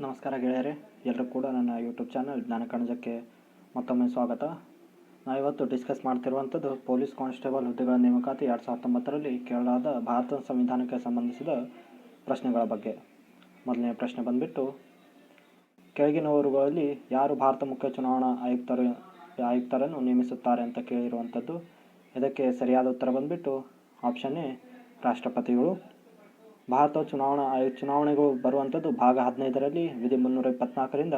ನಮಸ್ಕಾರ ಗೆಳೆಯರೆ, ಎಲ್ಲರೂ ಕೂಡ ನನ್ನ ಯೂಟ್ಯೂಬ್ ಚಾನಲ್ ಜ್ಞಾನ ಕಣಜಕ್ಕೆ ಮತ್ತೊಮ್ಮೆ ಸ್ವಾಗತ. ನಾವಿವತ್ತು ಡಿಸ್ಕಸ್ ಮಾಡ್ತಿರುವಂಥದ್ದು ಪೊಲೀಸ್ ಕಾನ್ಸ್ಟೇಬಲ್ ಹುದ್ದೆಗಳ ನೇಮಕಾತಿ 2019ರಲ್ಲಿ ಕೇಳಲಾದ ಭಾರತ ಸಂವಿಧಾನಕ್ಕೆ ಸಂಬಂಧಿಸಿದ ಪ್ರಶ್ನೆಗಳ ಬಗ್ಗೆ. ಮೊದಲನೇ ಪ್ರಶ್ನೆ ಬಂದುಬಿಟ್ಟು, ಕೆಳಗಿನವರುಗಳಲ್ಲಿ ಯಾರು ಭಾರತ ಮುಖ್ಯ ಚುನಾವಣಾ ಆಯುಕ್ತರನ್ನು ನೇಮಿಸುತ್ತಾರೆ ಅಂತ ಕೇಳಿರುವಂಥದ್ದು. ಇದಕ್ಕೆ ಸರಿಯಾದ ಉತ್ತರ ಬಂದುಬಿಟ್ಟು ಆಪ್ಷನ್ ಎ, ರಾಷ್ಟ್ರಪತಿಗಳು. ಭಾರತ ಚುನಾವಣೆಗಳು ಬರುವಂಥದ್ದು ಭಾಗ 15ರಲ್ಲಿ ವಿಧಿ 324ರಿಂದ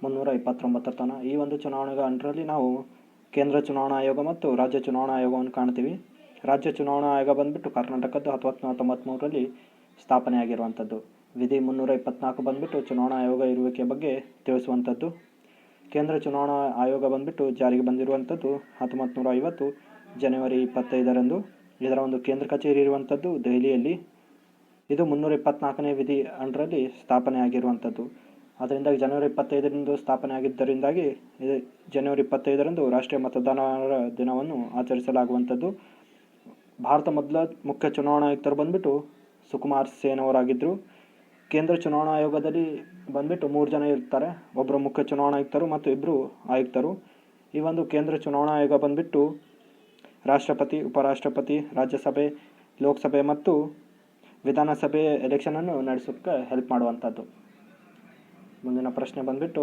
329 ತನಕ. ಈ ಒಂದು ಚುನಾವಣೆಗಳ ಅಂಡರಲ್ಲಿ ನಾವು ಕೇಂದ್ರ ಚುನಾವಣಾ ಆಯೋಗ ಮತ್ತು ರಾಜ್ಯ ಚುನಾವಣಾ ಆಯೋಗವನ್ನು ಕಾಣ್ತೀವಿ. ರಾಜ್ಯ ಚುನಾವಣಾ ಆಯೋಗ ಬಂದುಬಿಟ್ಟು ಕರ್ನಾಟಕದ್ದು 1993ರಲ್ಲಿ ಸ್ಥಾಪನೆಯಾಗಿರುವಂಥದ್ದು. ವಿಧಿ 324 ಬಂದುಬಿಟ್ಟು ಚುನಾವಣಾ ಆಯೋಗ ಇರುವಿಕೆ ಬಗ್ಗೆ ತಿಳಿಸುವಂಥದ್ದು. ಕೇಂದ್ರ ಚುನಾವಣಾ ಆಯೋಗ ಬಂದುಬಿಟ್ಟು ಜಾರಿಗೆ ಬಂದಿರುವಂಥದ್ದು 1950 ಜನವರಿ 25ರಂದು. ಇದರ ಒಂದು ಕೇಂದ್ರ ಕಚೇರಿ ಇರುವಂಥದ್ದು ದೆಹಲಿಯಲ್ಲಿ. ಇದು 324ನೇ ವಿಧಿ ಅಂಡರಲ್ಲಿ ಸ್ಥಾಪನೆ ಆಗಿರುವಂಥದ್ದು. ಅದರಿಂದ ಜನವರಿ 25ರಂದು ಸ್ಥಾಪನೆ ಆಗಿದ್ದರಿಂದಾಗಿ ಜನವರಿ 25ರಂದು ರಾಷ್ಟ್ರೀಯ ಮತದಾರರ ದಿನವನ್ನು ಆಚರಿಸಲಾಗುವಂಥದ್ದು. ಭಾರತ ಮೊದಲ ಮುಖ್ಯ ಚುನಾವಣಾ ಆಯುಕ್ತರು ಬಂದುಬಿಟ್ಟು ಸುಕುಮಾರ್ ಸೇನ್ ಅವರಾಗಿದ್ದರು. ಕೇಂದ್ರ ಚುನಾವಣಾ ಆಯೋಗದಲ್ಲಿ ಬಂದುಬಿಟ್ಟು 3 ಜನ ಇರ್ತಾರೆ. ಒಬ್ಬರು ಮುಖ್ಯ ಚುನಾವಣಾ ಆಯುಕ್ತರು ಮತ್ತು 2 ಆಯುಕ್ತರು. ಈ ಒಂದು ಕೇಂದ್ರ ಚುನಾವಣಾ ಆಯೋಗ ಬಂದುಬಿಟ್ಟು ರಾಷ್ಟ್ರಪತಿ, ಉಪರಾಷ್ಟ್ರಪತಿ, ರಾಜ್ಯಸಭೆ, ಲೋಕಸಭೆ ಮತ್ತು ವಿಧಾನಸಭೆ ಎಲೆಕ್ಷನನ್ನು ನಡೆಸೋಕ್ಕೆ ಹೆಲ್ಪ್ ಮಾಡುವಂಥದ್ದು. ಮುಂದಿನ ಪ್ರಶ್ನೆ ಬಂದುಬಿಟ್ಟು,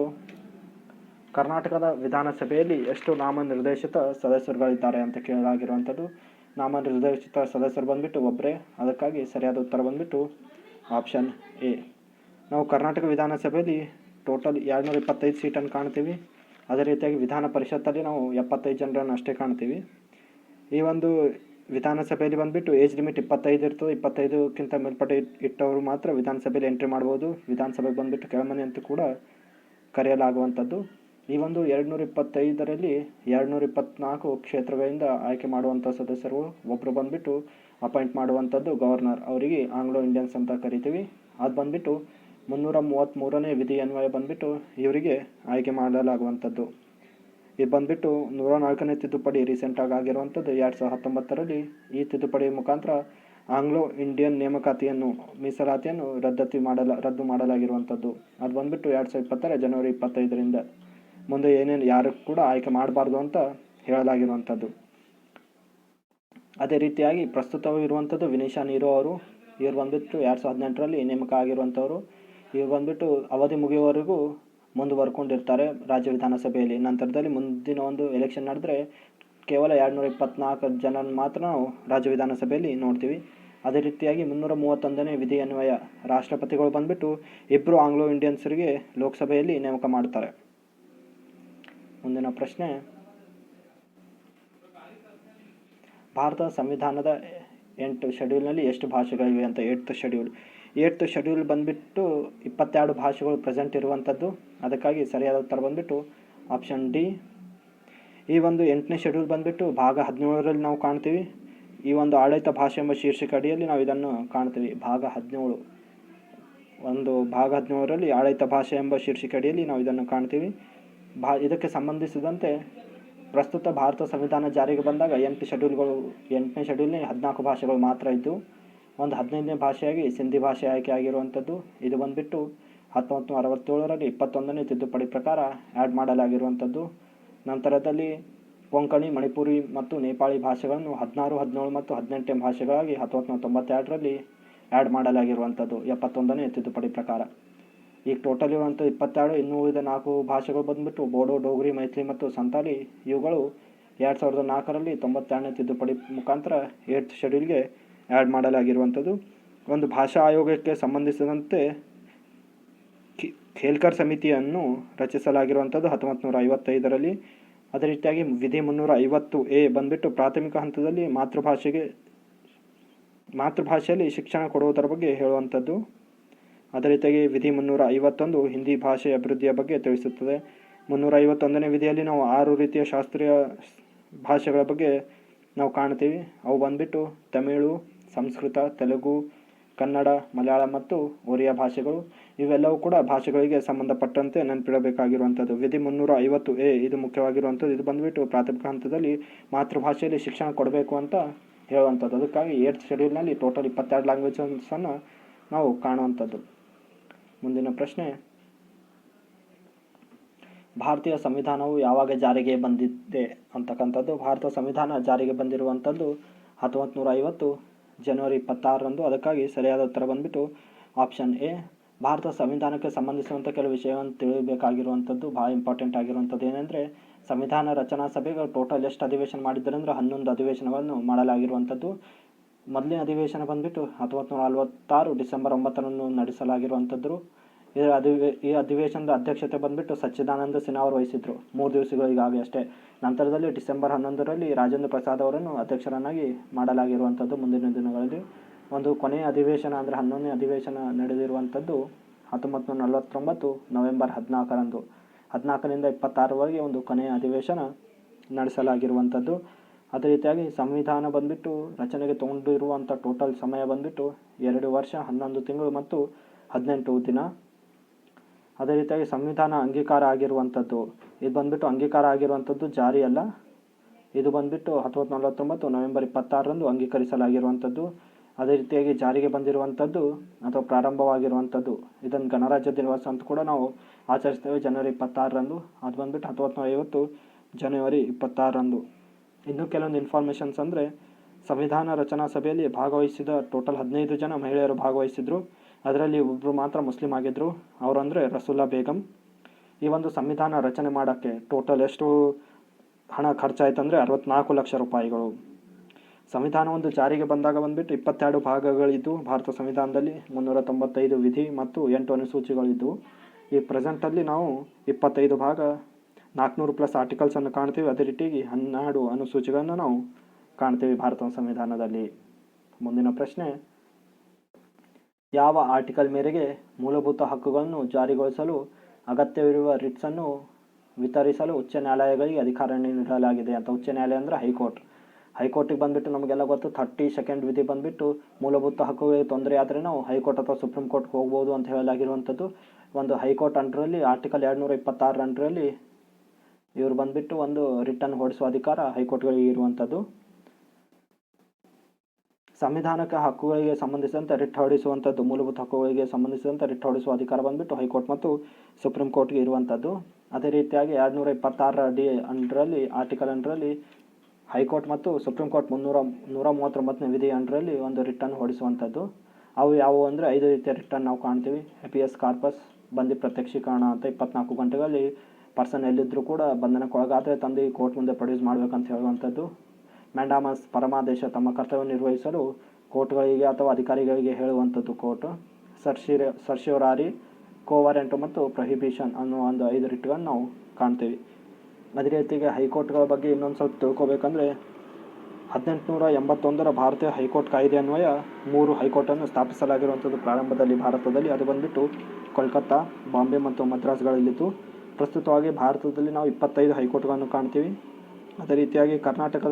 ಕರ್ನಾಟಕದ ವಿಧಾನಸಭೆಯಲ್ಲಿ ಎಷ್ಟು ನಾಮನಿರ್ದೇಶಿತ ಸದಸ್ಯರುಗಳಿದ್ದಾರೆ ಅಂತ ಕೇಳಲಾಗಿರುವಂಥದ್ದು. ನಾಮನಿರ್ದೇಶಿತ ಸದಸ್ಯರು ಬಂದುಬಿಟ್ಟು ಒಬ್ಬರೇ. ಅದಕ್ಕಾಗಿ ಸರಿಯಾದ ಉತ್ತರ ಬಂದುಬಿಟ್ಟು ಆಪ್ಷನ್ ಎ. ನಾವು ಕರ್ನಾಟಕ ವಿಧಾನಸಭೆಯಲ್ಲಿ ಟೋಟಲ್ 225 ಸೀಟನ್ನು ಕಾಣ್ತೀವಿ. ಅದೇ ರೀತಿಯಾಗಿ ವಿಧಾನ ಪರಿಷತ್ತಲ್ಲಿ ನಾವು 75 ಜನರನ್ನು ಅಷ್ಟೇ ಕಾಣ್ತೀವಿ. ಈ ಒಂದು ವಿಧಾನಸಭೆಯಲ್ಲಿ ಬಂದುಬಿಟ್ಟು ಏಜ್ ಲಿಮಿಟ್ 25 ಇರ್ತದೆ. 25ಕ್ಕಿಂತ ಮೇಲ್ಪಟ್ಟ ಇಟ್ಟವರು ಮಾತ್ರ ವಿಧಾನಸಭೆಯಲ್ಲಿ ಎಂಟ್ರಿ ಮಾಡ್ಬೋದು. ವಿಧಾನಸಭೆಗೆ ಬಂದುಬಿಟ್ಟು ಕೆಳಮನೆ ಅಂತ ಕೂಡ ಕರೆಯಲಾಗುವಂಥದ್ದು. ಈ ಒಂದು 225ರಲ್ಲಿ 224 ಕ್ಷೇತ್ರಗಳಿಂದ ಆಯ್ಕೆ ಮಾಡುವಂಥ ಸದಸ್ಯರು. ಒಬ್ಬರು ಬಂದುಬಿಟ್ಟು ಅಪಾಯಿಂಟ್ ಮಾಡುವಂಥದ್ದು ಗವರ್ನರ್, ಅವರಿಗೆ ಆಂಗ್ಲೋ ಇಂಡಿಯನ್ಸ್ ಅಂತ ಕರಿತೀವಿ. ಅದು ಬಂದುಬಿಟ್ಟು 333ನೇ ವಿಧಿ ಅನ್ವಯ ಬಂದುಬಿಟ್ಟು ಇವರಿಗೆ ಆಯ್ಕೆ ಮಾಡಲಾಗುವಂಥದ್ದು. ಇದು ಬಂದುಬಿಟ್ಟು 104ನೇ ತಿದ್ದುಪಡಿ ರೀಸೆಂಟಾಗಿ ಆಗಿರುವಂಥದ್ದು 2019ರಲ್ಲಿ. ಈ ತಿದ್ದುಪಡಿ ಮುಖಾಂತರ ಆಂಗ್ಲೋ ಇಂಡಿಯನ್ ನೇಮಕಾತಿಯನ್ನು ಮೀಸಲಾತಿಯನ್ನು ರದ್ದು ಮಾಡಲಾಗಿರುವಂಥದ್ದು. ಅದು ಬಂದುಬಿಟ್ಟು 2020 ಜನವರಿ 25ರಿಂದ. ಮುಂದೆ ಯಾರು ಕೂಡ ಆಯ್ಕೆ ಮಾಡಬಾರ್ದು ಅಂತ ಹೇಳಲಾಗಿರುವಂಥದ್ದು. ಅದೇ ರೀತಿಯಾಗಿ ಪ್ರಸ್ತುತವಿರುವಂಥದ್ದು ವಿನಿಶಾ ನೀರೋ ಅವರು. ಇವರು ಬಂದುಬಿಟ್ಟು 2018ರಲ್ಲಿ ನೇಮಕ ಆಗಿರುವಂಥವ್ರು. ಇವರು ಬಂದುಬಿಟ್ಟು ಅವಧಿ ಮುಗಿಯುವವರೆಗೂ ಮುಂದುವರ್ಕೊಂಡಿರ್ತಾರೆ ರಾಜ್ಯ ವಿಧಾನಸಭೆಯಲ್ಲಿ. ನಂತರದಲ್ಲಿ ಮುಂದಿನ ಒಂದು ಎಲೆಕ್ಷನ್ ನಡೆದ್ರೆ ಕೇವಲ 224 ಜನರನ್ನು ಮಾತ್ರ ನಾವು ರಾಜ್ಯ ವಿಧಾನಸಭೆಯಲ್ಲಿ ನೋಡ್ತೀವಿ. ಅದೇ ರೀತಿಯಾಗಿ 331ನೇ ವಿಧಿ ಅನ್ವಯ ರಾಷ್ಟ್ರಪತಿಗಳು ಬಂದುಬಿಟ್ಟು 2 ಆಂಗ್ಲೋ ಇಂಡಿಯನ್ಸರಿಗೆ ಲೋಕಸಭೆಯಲ್ಲಿ ನೇಮಕ ಮಾಡ್ತಾರೆ. ಮುಂದಿನ ಪ್ರಶ್ನೆ, ಭಾರತ ಸಂವಿಧಾನದ 8 ಶೆಡ್ಯೂಲ್ನಲ್ಲಿ ಎಷ್ಟು ಭಾಷೆಗಳಿವೆ ಅಂತ. 8th ಶೆಡ್ಯೂಲ್ ಬಂದುಬಿಟ್ಟು 22 ಭಾಷೆಗಳು ಪ್ರೆಸೆಂಟ್ ಇರುವಂಥದ್ದು. ಅದಕ್ಕಾಗಿ ಸರಿಯಾದ ಉತ್ತರ ಬಂದುಬಿಟ್ಟು ಆಪ್ಷನ್ ಡಿ. ಈ ಒಂದು 8ನೇ ಶೆಡ್ಯೂಲ್ ಬಂದುಬಿಟ್ಟು ಭಾಗ 17ರಲ್ಲಿ ನಾವು ಕಾಣ್ತೀವಿ. ಈ ಒಂದು ಆಡಳಿತ ಭಾಷೆ ಎಂಬ ಶೀರ್ಷಿಕೆ ಅಡಿಯಲ್ಲಿ ನಾವು ಇದನ್ನು ಕಾಣ್ತೀವಿ. ಭಾಗ 17ರಲ್ಲಿ ಆಡಳಿತ ಭಾಷೆ ಎಂಬ ಶೀರ್ಷಿಕೆ ಅಡಿಯಲ್ಲಿ ನಾವು ಇದನ್ನು ಕಾಣ್ತೀವಿ. ಇದಕ್ಕೆ ಸಂಬಂಧಿಸಿದಂತೆ ಪ್ರಸ್ತುತ ಭಾರತ ಸಂವಿಧಾನ ಜಾರಿಗೆ ಬಂದಾಗ 8 ಶೆಡ್ಯೂಲ್ಗಳು, 8ನೇ ಶೆಡ್ಯೂಲ್ನೇ 14 ಭಾಷೆಗಳು ಮಾತ್ರ ಇದ್ದು. ಒಂದು 15ನೇ ಭಾಷೆಯಾಗಿ ಸಿಂಧಿ ಭಾಷೆ ಆಯ್ಕೆ ಆಗಿರುವಂಥದ್ದು. ಇದು ಬಂದುಬಿಟ್ಟು 1967ರಲ್ಲಿ 21ನೇ ತಿದ್ದುಪಡಿ ಪ್ರಕಾರ ಆ್ಯಡ್ ಮಾಡಲಾಗಿರುವಂಥದ್ದು. ನಂತರದಲ್ಲಿ ಕೊಂಕಣಿ, ಮಣಿಪುರಿ ಮತ್ತು ನೇಪಾಳಿ ಭಾಷೆಗಳನ್ನು 16, 17 ಮತ್ತು 18ನೇ ಭಾಷೆಗಳಾಗಿ 1992ರಲ್ಲಿ ಆ್ಯಡ್ ಮಾಡಲಾಗಿರುವಂಥದ್ದು 71ನೇ ತಿದ್ದುಪಡಿ ಪ್ರಕಾರ. ಈಗ ಟೋಟಲ್ ಇರುವಂಥ 22. ಇನ್ನೂ ಉಳಿದ 4 ಭಾಷೆಗಳು ಬಂದುಬಿಟ್ಟು ಬೋಡೋ, ಡೋಗ್ರಿ, ಮೈಥಿಲಿ ಮತ್ತು ಸಂತಾಲಿ. ಇವುಗಳು 2004ರಲ್ಲಿ 92ನೇ ತಿದ್ದುಪಡಿ ಮುಖಾಂತರ 8th ಶೆಡ್ಯೂಲ್ಗೆ ಆ್ಯಡ್ ಮಾಡಲಾಗಿರುವಂಥದ್ದು. ಒಂದು ಭಾಷಾ ಆಯೋಗಕ್ಕೆ ಸಂಬಂಧಿಸಿದಂತೆ ಖೇಲ್ಕರ್ ಸಮಿತಿಯನ್ನು ರಚಿಸಲಾಗಿರುವಂಥದ್ದು 1955ರಲ್ಲಿ. ಅದೇ ರೀತಿಯಾಗಿ ವಿಧಿ 350A ಬಂದುಬಿಟ್ಟು ಪ್ರಾಥಮಿಕ ಹಂತದಲ್ಲಿ ಮಾತೃಭಾಷೆಯಲ್ಲಿ ಶಿಕ್ಷಣ ಕೊಡುವುದರ ಬಗ್ಗೆ ಹೇಳುವಂಥದ್ದು. ಅದೇ ರೀತಿಯಾಗಿ ವಿಧಿ 351 ಹಿಂದಿ ಭಾಷೆಯ ಅಭಿವೃದ್ಧಿಯ ಬಗ್ಗೆ ತಿಳಿಸುತ್ತದೆ. 351ನೇ ವಿಧಿಯಲ್ಲಿ ನಾವು 6 ರೀತಿಯ ಶಾಸ್ತ್ರೀಯ ಭಾಷೆಗಳ ಬಗ್ಗೆ ನಾವು ಕಾಣ್ತೀವಿ. ಅವು ಬಂದುಬಿಟ್ಟು ತಮಿಳು, ಸಂಸ್ಕೃತ, ತೆಲುಗು, ಕನ್ನಡ, ಮಲಯಾಳಂ ಮತ್ತು ಒರಿಯಾ ಭಾಷೆಗಳು. ಇವೆಲ್ಲವೂ ಕೂಡ ಭಾಷೆಗಳಿಗೆ ಸಂಬಂಧಪಟ್ಟಂತೆ ನೆನಪಿಡಬೇಕಾಗಿರುವಂಥದ್ದು. ವಿಧಿ 350A ಇದು ಮುಖ್ಯವಾಗಿರುವಂಥದ್ದು. ಇದು ಬಂದುಬಿಟ್ಟು ಪ್ರಾಥಮಿಕ ಹಂತದಲ್ಲಿ ಮಾತೃಭಾಷೆಯಲ್ಲಿ ಶಿಕ್ಷಣ ಕೊಡಬೇಕು ಅಂತ ಹೇಳುವಂಥದ್ದು. ಅದಕ್ಕಾಗಿ 8th ಶೆಡ್ಯೂಲ್ನಲ್ಲಿ ಟೋಟಲ್ 22 ಲ್ಯಾಂಗ್ವೇಜಸನ್ನು ನಾವು ಕಾಣುವಂಥದ್ದು. ಮುಂದಿನ ಪ್ರಶ್ನೆ, ಭಾರತೀಯ ಸಂವಿಧಾನವು ಯಾವಾಗ ಜಾರಿಗೆ ಬಂದಿದೆ ಅಂತಕ್ಕಂಥದ್ದು. ಭಾರತ ಸಂವಿಧಾನ ಜಾರಿಗೆ ಬಂದಿರುವಂಥದ್ದು 1950 ಜನವರಿ 26ರಂದು. ಅದಕ್ಕಾಗಿ ಸರಿಯಾದ ಉತ್ತರ ಬಂದುಬಿಟ್ಟು ಆಪ್ಷನ್ ಎ. ಭಾರತ ಸಂವಿಧಾನಕ್ಕೆ ಸಂಬಂಧಿಸಿದಂಥ ಕೆಲವು ವಿಷಯವನ್ನು ತಿಳಿಯಬೇಕಾಗಿರುವಂಥದ್ದು, ಭಾಳ ಇಂಪಾರ್ಟೆಂಟ್ ಆಗಿರುವಂಥದ್ದು ಏನೆಂದರೆ, ಸಂವಿಧಾನ ರಚನಾ ಸಭೆಗಳು ಟೋಟಲ್ ಎಷ್ಟು ಅಧಿವೇಶನ ಮಾಡಿದ್ದಾರೆ ಅಂದರೆ 11 ಅಧಿವೇಶನಗಳನ್ನು ಮಾಡಲಾಗಿರುವಂಥದ್ದು. ಮೊದಲನೇ ಅಧಿವೇಶನ ಬಂದುಬಿಟ್ಟು 1946 ಡಿಸೆಂಬರ್ 9ರಂದು ನಡೆಸಲಾಗಿರುವಂಥದ್ದು. ಈ ಅಧಿವೇಶನದ ಅಧ್ಯಕ್ಷತೆ ಬಂದುಬಿಟ್ಟು ಸಚ್ಚಿದಾನಂದ ಸಿನ್ಹಾ ಅವರು ವಹಿಸಿದ್ರು 3 ದಿವಸಗಳಿಗಾಗಿ ಅಷ್ಟೇ. ನಂತರದಲ್ಲಿ ಡಿಸೆಂಬರ್ 11ರಲ್ಲಿ ರಾಜೇಂದ್ರ ಪ್ರಸಾದ್ ಅವರನ್ನು ಅಧ್ಯಕ್ಷರನ್ನಾಗಿ ಮಾಡಲಾಗಿರುವಂಥದ್ದು. ಮುಂದಿನ ದಿನಗಳಲ್ಲಿ ಒಂದು ಕೊನೆಯ ಅಧಿವೇಶನ ಅಂದರೆ 11ನೇ ಅಧಿವೇಶನ ನಡೆದಿರುವಂಥದ್ದು 1949 ನವೆಂಬರ್ 14ರಂದು. 14ರಿಂದ 26ರವರೆಗೆ ಒಂದು ಕೊನೆಯ ಅಧಿವೇಶನ ನಡೆಸಲಾಗಿರುವಂಥದ್ದು. ಅದೇ ರೀತಿಯಾಗಿ ಸಂವಿಧಾನ ಬಂದುಬಿಟ್ಟು ರಚನೆಗೆ ತೊಗೊಂಡಿರುವಂಥ ಟೋಟಲ್ ಸಮಯ ಬಂದುಬಿಟ್ಟು 2 ವರ್ಷ 11 ತಿಂಗಳು ಮತ್ತು 18 ದಿನ. ಅದೇ ರೀತಿಯಾಗಿ ಸಂವಿಧಾನ ಅಂಗೀಕಾರ ಆಗಿರುವಂಥದ್ದು, ಇದು ಬಂದುಬಿಟ್ಟು ಅಂಗೀಕಾರ ಆಗಿರುವಂಥದ್ದು ಜಾರಿ ಅಲ್ಲ. ಇದು ಬಂದುಬಿಟ್ಟು 1949 ನವೆಂಬರ್ 26ರಂದು ಅಂಗೀಕರಿಸಲಾಗಿರುವಂಥದ್ದು. ಅದೇ ರೀತಿಯಾಗಿ ಜಾರಿಗೆ ಬಂದಿರುವಂಥದ್ದು ಅಥವಾ ಪ್ರಾರಂಭವಾಗಿರುವಂಥದ್ದು, ಇದನ್ನು ಗಣರಾಜ್ಯ ದಿವಸ ಅಂತ ಕೂಡ ನಾವು ಆಚರಿಸ್ತೇವೆ ಜನವರಿ 26ರಂದು. ಅದು ಬಂದುಬಿಟ್ಟು 1950 ಜನವರಿ 26ರಂದು. ಇನ್ನೂ ಕೆಲವೊಂದು ಇನ್ಫಾರ್ಮೇಷನ್ಸ್ ಅಂದರೆ, ಸಂವಿಧಾನ ರಚನಾ ಸಭೆಯಲ್ಲಿ ಭಾಗವಹಿಸಿದ ಟೋಟಲ್ 15 ಜನ ಮಹಿಳೆಯರು ಭಾಗವಹಿಸಿದರು. ಅದರಲ್ಲಿ ಒಬ್ಬರು ಮಾತ್ರ ಮುಸ್ಲಿಂ ಆಗಿದ್ದರು, ಅವರು ಅಂದರೆ ರಸೂಲಾ ಬೇಗಂ. ಈ ಒಂದು ಸಂವಿಧಾನ ರಚನೆ ಮಾಡೋಕ್ಕೆ ಟೋಟಲ್ ಎಷ್ಟು ಹಣ ಖರ್ಚಾಯಿತು ಅಂದರೆ 64 ಲಕ್ಷ ರೂಪಾಯಿಗಳು. ಸಂವಿಧಾನ ಒಂದು ಜಾರಿಗೆ ಬಂದಾಗ ಬಂದುಬಿಟ್ಟು 22 ಭಾಗಗಳಿದ್ದು ಭಾರತ ಸಂವಿಧಾನದಲ್ಲಿ 395 ವಿಧಿ ಮತ್ತು 8 ಅನುಸೂಚಿಗಳಿದ್ದವು. ಈ ಪ್ರೆಸೆಂಟಲ್ಲಿ ನಾವು 25 ಭಾಗ 400+ ಆರ್ಟಿಕಲ್ಸನ್ನು ಕಾಣ್ತೀವಿ. ಅದೇ ರೀತಿಯಾಗಿ 12 ಅನುಸೂಚಿಗಳನ್ನು ನಾವು ಕಾಣ್ತೀವಿ ಭಾರತ ಸಂವಿಧಾನದಲ್ಲಿ. ಮುಂದಿನ ಪ್ರಶ್ನೆ, ಯಾವ ಆರ್ಟಿಕಲ್ ಮೇರೆಗೆ ಮೂಲಭೂತ ಹಕ್ಕುಗಳನ್ನು ಜಾರಿಗೊಳಿಸಲು ಅಗತ್ಯವಿರುವ ರಿಟ್ಸನ್ನು ವಿತರಿಸಲು ಉಚ್ಚ ನ್ಯಾಯಾಲಯಗಳಿಗೆ ಅಧಿಕಾರ ನೀಡಲಾಗಿದೆ ಅಂತ. ಉಚ್ಚ ನ್ಯಾಯಾಲಯ ಅಂದರೆ ಹೈಕೋರ್ಟ್. ಹೈಕೋರ್ಟಿಗೆ ಬಂದುಬಿಟ್ಟು ನಮಗೆಲ್ಲ ಗೊತ್ತು 32nd ವಿಧಿ ಬಂದುಬಿಟ್ಟು ಮೂಲಭೂತ ಹಕ್ಕುಗಳಿಗೆ ತೊಂದರೆ ಆದರೆ ನಾವು ಹೈಕೋರ್ಟ್ ಅಥವಾ ಸುಪ್ರೀಂ ಕೋರ್ಟ್ಗೆ ಹೋಗ್ಬೋದು ಅಂತ ಹೇಳಲಾಗಿರುವಂಥದ್ದು. ಒಂದು ಹೈಕೋರ್ಟ್ ಅಂಡರಲ್ಲಿ ಆರ್ಟಿಕಲ್ 226 ಅಂಡರಲ್ಲಿ ಇವರು ಬಂದುಬಿಟ್ಟು ಒಂದು ರಿಟನ್ನು ಹೊರಡಿಸುವ ಅಧಿಕಾರ ಹೈಕೋರ್ಟ್ಗಳಿಗೆ ಇರುವಂಥದ್ದು. ಸಂವಿಧಾನಕ್ಕೆ ಹಕ್ಕುಗಳಿಗೆ ಸಂಬಂಧಿಸಿದಂತೆ ರಿಟ್ ಹೊರಡಿಸುವಂಥದ್ದು, ಮೂಲಭೂತ ಹಕ್ಕುಗಳಿಗೆ ಸಂಬಂಧಿಸಿದಂತೆ ರಿಟ್ ಹೊರಡಿಸುವ ಅಧಿಕಾರ ಬಂದುಬಿಟ್ಟು ಹೈಕೋರ್ಟ್ ಮತ್ತು ಸುಪ್ರೀಂ ಕೋರ್ಟ್ಗೆ ಇರುವಂಥದ್ದು. ಅದೇ ರೀತಿಯಾಗಿ 226 ಅಂಡರಲ್ಲಿ ಆರ್ಟಿಕಲ್ ಅಂಡರಲ್ಲಿ ಹೈಕೋರ್ಟ್ ಮತ್ತು ಸುಪ್ರೀಂ ಕೋರ್ಟ್ 139ನೇ ವಿಧಿ ಅಂಡರಲ್ಲಿ ಒಂದು ರಿಟ್ಟನ್ನು ಹೊರಡಿಸುವಂಥದ್ದು. ಅವು ಯಾವುವು ಅಂದರೆ 5 ರೀತಿಯ ರಿಟ್ಟನ್ನು ನಾವು ಕಾಣ್ತೀವಿ. ಹೆಪಿಯಸ್ ಕಾರ್ಪಸ್, ಬಂದಿ ಪ್ರತ್ಯಕ್ಷೀಕರಣ ಅಂತ 24 ಗಂಟೆಗಳಲ್ಲಿ ಪರ್ಸನ್ ಎಲ್ಲಿದ್ದರೂ ಕೂಡ ಬಂಧನಕ್ಕೊಳಗಾದರೆ ತಂದು ಕೋರ್ಟ್ ಮುಂದೆ ಪ್ರೊಡ್ಯೂಸ್ ಮಾಡಬೇಕಂತ ಹೇಳುವಂಥದ್ದು. ಮ್ಯಾಂಡಾಮಸ್, ಪರಮಾದೇಶ, ತಮ್ಮ ಕರ್ತವ್ಯ ನಿರ್ವಹಿಸಲು ಕೋರ್ಟ್ಗಳಿಗೆ ಅಥವಾ ಅಧಿಕಾರಿಗಳಿಗೆ ಹೇಳುವಂಥದ್ದು ಕೋರ್ಟ್. ಸರ್ಶ್ಯೂರಾರಿ, ಕೋವಾರೆಂಟು ಮತ್ತು ಪ್ರೊಹಿಬಿಷನ್ ಅನ್ನೋ ಒಂದು 5 ರಿಟ್ಗಳನ್ನು ನಾವು ಕಾಣ್ತೀವಿ. ಅದೇ ರೀತಿಗೆ ಹೈಕೋರ್ಟ್ಗಳ ಬಗ್ಗೆ ಇನ್ನೊಂದು ಸ್ವಲ್ಪ ತಿಳ್ಕೊಬೇಕಂದ್ರೆ, 1881ರ ಭಾರತೀಯ ಹೈಕೋರ್ಟ್ ಕಾಯ್ದೆ ಅನ್ವಯ 3 ಹೈಕೋರ್ಟನ್ನು ಸ್ಥಾಪಿಸಲಾಗಿರುವಂಥದ್ದು ಪ್ರಾರಂಭದಲ್ಲಿ ಭಾರತದಲ್ಲಿ. ಅದು ಬಂದುಬಿಟ್ಟು ಕೋಲ್ಕತ್ತಾ, ಬಾಂಬೆ ಮತ್ತು ಮದ್ರಾಸ್ಗಳಲ್ಲಿತ್ತು. ಪ್ರಸ್ತುತವಾಗಿ ಭಾರತದಲ್ಲಿ ನಾವು 25 ಹೈಕೋರ್ಟ್ಗಳನ್ನು ಕಾಣ್ತೀವಿ. ಅದೇ ರೀತಿಯಾಗಿ ಕರ್ನಾಟಕ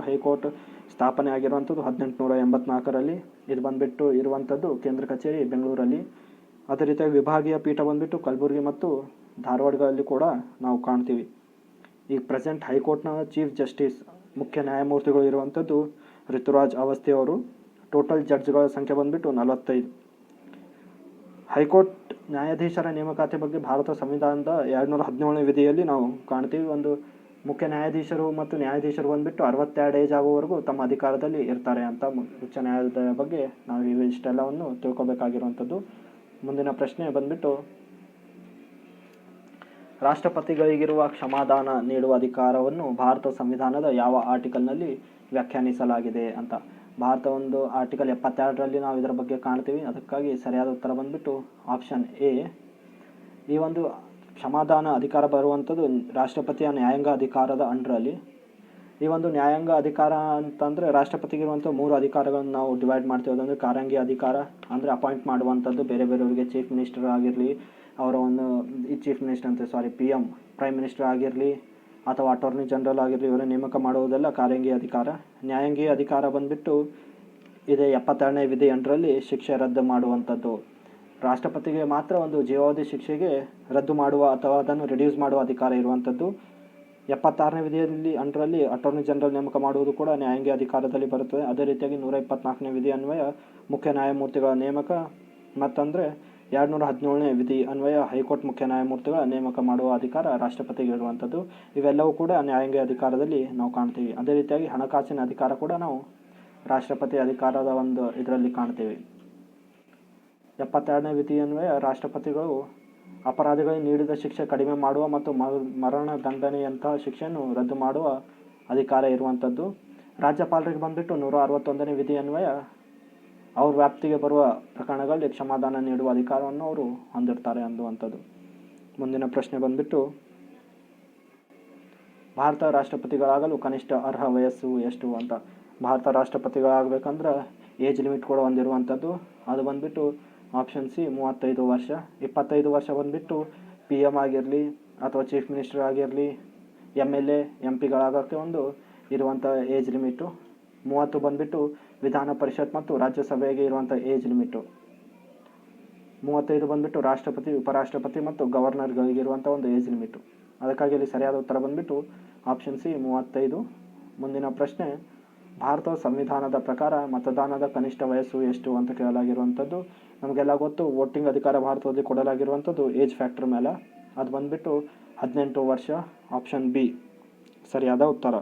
ಹೈಕೋರ್ಟ್ ಸ್ಥಾಪನೆ ಆಗಿರುವಂಥದ್ದು 1884ರಲ್ಲಿ. ಇದು ಬಂದುಬಿಟ್ಟು ಇರುವಂಥದ್ದು ಕೇಂದ್ರ ಕಚೇರಿ ಬೆಂಗಳೂರಲ್ಲಿ. ಅದೇ ರೀತಿಯಾಗಿ ವಿಭಾಗೀಯ ಪೀಠ ಬಂದುಬಿಟ್ಟು ಕಲಬುರಗಿ ಮತ್ತು ಧಾರವಾಡಗಳಲ್ಲಿ ಕೂಡ ನಾವು ಕಾಣ್ತೀವಿ. ಈ ಪ್ರೆಸೆಂಟ್ ಹೈಕೋರ್ಟ್ನ ಚೀಫ್ ಜಸ್ಟಿಸ್ ಮುಖ್ಯ ನ್ಯಾಯಮೂರ್ತಿಗಳು ಇರುವಂಥದ್ದು ಋತುರಾಜ್ ಅವಸ್ಥಿ ಅವರು. ಟೋಟಲ್ ಜಡ್ಜ್ಗಳ ಸಂಖ್ಯೆ ಬಂದುಬಿಟ್ಟು 45. ಹೈಕೋರ್ಟ್ ನ್ಯಾಯಾಧೀಶರ ನೇಮಕಾತಿ ಬಗ್ಗೆ ಭಾರತ ಸಂವಿಧಾನದ 217ನೇ ವಿಧಿಯಲ್ಲಿ ನಾವು ಕಾಣ್ತೀವಿ. ಒಂದು ಮುಖ್ಯ ನ್ಯಾಯಾಧೀಶರು ಮತ್ತು ನ್ಯಾಯಾಧೀಶರು ಬಂದುಬಿಟ್ಟು 62 ಏಜ್ ಆಗುವವರೆಗೂ ತಮ್ಮ ಅಧಿಕಾರದಲ್ಲಿ ಇರ್ತಾರೆ ಅಂತ ಉಚ್ಚ ನ್ಯಾಯಾಲಯದ ಬಗ್ಗೆ ನಾವು ಇಷ್ಟೆಲ್ಲವನ್ನು ತಿಳ್ಕೊಬೇಕಾಗಿರುವಂಥದ್ದು. ಮುಂದಿನ ಪ್ರಶ್ನೆ ಬಂದುಬಿಟ್ಟು, ರಾಷ್ಟ್ರಪತಿಗಳಿಗಿರುವ ಕ್ಷಮಾದಾನ ನೀಡುವ ಅಧಿಕಾರವನ್ನು ಭಾರತ ಸಂವಿಧಾನದ ಯಾವ ಆರ್ಟಿಕಲ್ನಲ್ಲಿ ವ್ಯಾಖ್ಯಾನಿಸಲಾಗಿದೆ ಅಂತ. ಭಾರತ ಒಂದು ಆರ್ಟಿಕಲ್ 72ರಲ್ಲಿ ನಾವು ಇದರ ಬಗ್ಗೆ ಕಾಣ್ತೀವಿ. ಅದಕ್ಕಾಗಿ ಸರಿಯಾದ ಉತ್ತರ ಬಂದುಬಿಟ್ಟು ಆಪ್ಷನ್ ಎ. ಈ ಒಂದು ಕ್ಷಮಾದಾನ ಅಧಿಕಾರ ಬರುವಂಥದ್ದು ರಾಷ್ಟ್ರಪತಿಯ ನ್ಯಾಯಾಂಗ ಅಧಿಕಾರದ ಅಂಡರಲ್ಲಿ. ಈ ಒಂದು ನ್ಯಾಯಾಂಗ ಅಧಿಕಾರ ಅಂತಂದರೆ ರಾಷ್ಟ್ರಪತಿಗಿರುವಂಥ 3 ಅಧಿಕಾರಗಳನ್ನು ನಾವು ಡಿವೈಡ್ ಮಾಡ್ತೀವಿ. ಅದಂದರೆ ಕಾರಂಗಿ ಅಧಿಕಾರ ಅಂದರೆ ಅಪಾಯಿಂಟ್ ಮಾಡುವಂಥದ್ದು ಬೇರೆಯವರಿಗೆ, ಚೀಫ್ ಮಿನಿಸ್ಟರ್ ಆಗಿರಲಿ, ಅವರ ಒಂದು chief minister PM prime minister ಆಗಿರಲಿ ಅಥವಾ ಅಟಾರ್ನಿ ಜನರಲ್ ಆಗಿರಲಿ, ಇವರ ನೇಮಕ ಮಾಡುವುದೆಲ್ಲ ಕಾರಂಗಿ ಅಧಿಕಾರ. ನ್ಯಾಯಾಂಗೀಯ ಅಧಿಕಾರ ಬಂದುಬಿಟ್ಟು ಇದೆ 72ನೇ ವಿಧಿ ಅಂಡರಲ್ಲಿ ಶಿಕ್ಷೆ ರದ್ದು ಮಾಡುವಂಥದ್ದು. ರಾಷ್ಟ್ರಪತಿಗೆ ಮಾತ್ರ ಒಂದು ಜೀವಾವಧಿ ಶಿಕ್ಷೆಗೆ ರದ್ದು ಮಾಡುವ ಅಥವಾ ಅದನ್ನು ರಿಡ್ಯೂಸ್ ಮಾಡುವ ಅಧಿಕಾರ ಇರುವಂಥದ್ದು. 76ನೇ ವಿಧಿಯಲ್ಲಿ ಅಂಡರಲ್ಲಿ ಅಟಾರ್ನಿ ಜನರಲ್ ನೇಮಕ ಮಾಡುವುದು ಕೂಡ ನ್ಯಾಯಾಂಗೀಯ ಅಧಿಕಾರದಲ್ಲಿ ಬರುತ್ತದೆ. ಅದೇ ರೀತಿಯಾಗಿ 124ನೇ ವಿಧಿ ಅನ್ವಯ ಮುಖ್ಯ ನ್ಯಾಯಮೂರ್ತಿಗಳ ನೇಮಕ, ಮತ್ತಂದರೆ 217ನೇ ವಿಧಿ ಅನ್ವಯ ಹೈಕೋರ್ಟ್ ಮುಖ್ಯ ನ್ಯಾಯಮೂರ್ತಿಗಳ ನೇಮಕ ಮಾಡುವ ಅಧಿಕಾರ ರಾಷ್ಟ್ರಪತಿಗೆ ಇರುವಂಥದ್ದು. ಇವೆಲ್ಲವೂ ಕೂಡ ನ್ಯಾಯಾಂಗ ಅಧಿಕಾರದಲ್ಲಿ ನಾವು ಕಾಣ್ತೀವಿ. ಅದೇ ರೀತಿಯಾಗಿ ಹಣಕಾಸಿನ ಅಧಿಕಾರ ಕೂಡ ನಾವು ರಾಷ್ಟ್ರಪತಿ ಅಧಿಕಾರದ ಒಂದು ಇದರಲ್ಲಿ ಕಾಣ್ತೀವಿ. 72ನೇ ವಿಧಿ ಅನ್ವಯ ರಾಷ್ಟ್ರಪತಿಗಳು ಅಪರಾಧಿಗಳಿಗೆ ನೀಡಿದ ಶಿಕ್ಷೆ ಕಡಿಮೆ ಮಾಡುವ ಮತ್ತು ಮರಣ ದಂಡನೆಯಂತಹ ಶಿಕ್ಷೆಯನ್ನು ರದ್ದು ಮಾಡುವ ಅಧಿಕಾರ ಇರುವಂಥದ್ದು. ರಾಜ್ಯಪಾಲರಿಗೆ ಬಂದುಬಿಟ್ಟು 161ನೇ ವಿಧಿ ಅನ್ವಯ ಅವ್ರ ವ್ಯಾಪ್ತಿಗೆ ಬರುವ ಪ್ರಕರಣಗಳಲ್ಲಿ ಕ್ಷಮಾದಾನ ನೀಡುವ ಅಧಿಕಾರವನ್ನು ಅವರು ಹೊಂದಿರ್ತಾರೆ ಅನ್ನುವಂಥದ್ದು. ಮುಂದಿನ ಪ್ರಶ್ನೆ ಬಂದುಬಿಟ್ಟು ಭಾರತ ರಾಷ್ಟ್ರಪತಿಗಳಾಗಲು ಕನಿಷ್ಠ ಅರ್ಹ ವಯಸ್ಸು ಎಷ್ಟು ಅಂತ. ಭಾರತ ರಾಷ್ಟ್ರಪತಿಗಳಾಗಬೇಕಂದ್ರೆ ಏಜ್ ಲಿಮಿಟ್ ಕೂಡ ಹೊಂದಿರುವಂಥದ್ದು. ಅದು ಬಂದುಬಿಟ್ಟು ಆಪ್ಷನ್ ಸಿ 35 ವರ್ಷ. 25 ವರ್ಷ ಬಂದುಬಿಟ್ಟು PM ಆಗಿರಲಿ ಅಥವಾ ಚೀಫ್ ಮಿನಿಸ್ಟರ್ ಆಗಿರಲಿ, MLA MP ಗಳಾಗೋಕ್ಕೆ ಒಂದು ಇರುವಂಥ ಏಜ್ ಲಿಮಿಟು. 30 ಬಂದುಬಿಟ್ಟು ವಿಧಾನ ಪರಿಷತ್ ಮತ್ತು ರಾಜ್ಯಸಭೆಗೆ ಇರುವಂಥ ಏಜ್ ಲಿಮಿಟು. 35 ಬಂದುಬಿಟ್ಟು ರಾಷ್ಟ್ರಪತಿ, ಉಪರಾಷ್ಟ್ರಪತಿ ಮತ್ತು ಗವರ್ನರ್ಗಳಿಗಿರುವಂಥ ಒಂದು ಏಜ್ ಲಿಮಿಟು. ಅದಕ್ಕಾಗಿ ಇಲ್ಲಿ ಸರಿಯಾದ ಉತ್ತರ ಬಂದುಬಿಟ್ಟು ಆಪ್ಷನ್ ಸಿ 35. ಮುಂದಿನ ಪ್ರಶ್ನೆ, ಭಾರತ ಸಂವಿಧಾನದ ಪ್ರಕಾರ ಮತದಾನದ ಕನಿಷ್ಠ ವಯಸ್ಸು ಎಷ್ಟು ಅಂತ ಕೇಳಲಾಗಿರುವಂಥದ್ದು. ನಮಗೆಲ್ಲ ಗೊತ್ತು, ವೋಟಿಂಗ್ ಅಧಿಕಾರ ಭಾರತದಲ್ಲಿ ಕೊಡಲಾಗಿರುವಂಥದ್ದು ಏಜ್ ಫ್ಯಾಕ್ಟರ್ ಮೇಲೆ. ಅದು ಬಂದುಬಿಟ್ಟು 18 ವರ್ಷ. ಆಪ್ಷನ್ ಬಿ ಸರಿಯಾದ ಉತ್ತರ.